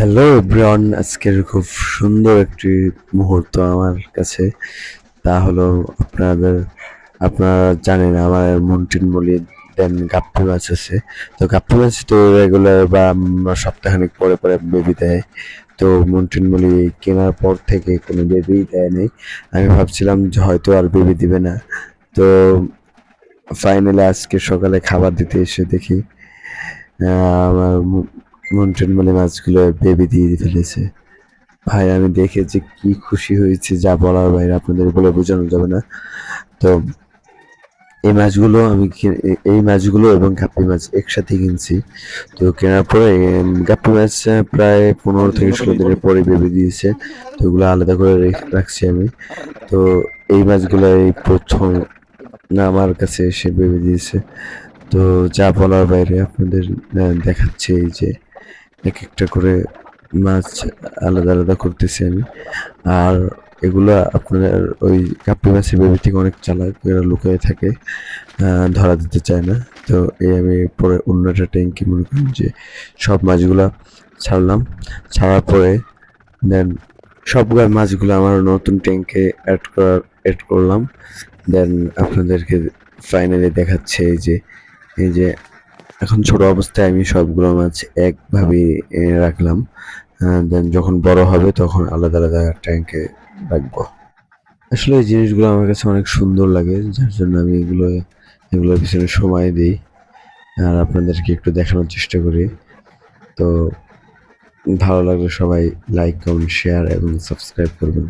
Hello everyone, আজকের খুব সুন্দর একটি মুহূর্ত আমার কাছে। তা হলো আপনারা জানেন আমার মন্টিন মলি দেন গাপ্পি মাছ আছে। তো গাপ্পি মাছ তো রেগুলার বা সপ্তাহখানেক পরে পরে বেবি দেয়। তো মন্টিন মলি কেনার পর থেকে কোনো বেবি দেয় নাই। আমি ভাবছিলাম যে হয়তো আর বেবি দিবে না। তো ফাইনালি আজকে সকালে খাবার দিতে এসে দেখি আমার মন্টিন মলি মাছগুলো বেবি দিয়ে ফেলেছে। ভাই আমি দেখে যে কি খুশি হয়েছি যা বলার বাইরে, আপনাদের বলে বোঝানো যাবে না। তো এই মাছগুলো এবং গাপ্পি মাছ একসাথে কিনছি। তো কেনার পরে গাপ্পি মাছ প্রায় 15 থেকে 16 দিনের পরে বেবি দিয়েছে। তো ওগুলো আলাদা করে রাখছি আমি। তো এই মাছগুলো এই প্রথম না আমার কাছে এসে বেবি দিয়েছে। তো যা বলার বাইরে, আপনাদের দেখাচ্ছে এই যে এক একটা করে মাছ আলাদা আলাদা করতেছি আমি। আর এগুলা আপনার ওই কাপ্পি মাছের বেবি থেকে অনেক চালাক, এরা লুকিয়ে থাকে, ধরা দিতে চায় না। তো এই আমি পরে অন্য একটা ট্যাঙ্কি মনে করেন যে সব মাছগুলা ছাড়লাম। ছাড়ার পরে দেন সবগুলা মাছগুলো আমার নতুন ট্যাঙ্কে অ্যাড করলাম। দেন আপনাদেরকে ফাইনালি দেখাচ্ছে এই যে এখন ছোট অবস্থায় আমি সবগুলো মাছ একভাবে রাখলাম। দেন যখন বড় হবে তখন আলাদা আলাদা ট্যাঙ্কে রাখবো। আসলে এই জিনিসগুলো আমার কাছে অনেক সুন্দর লাগে, যার জন্য আমি এগুলোর পিছনে সময় দিই আর আপনাদেরকে একটু দেখানোর চেষ্টা করি। তো ভালো লাগলে সবাই লাইক, কমেন্ট, শেয়ার এবং সাবস্ক্রাইব করবেন।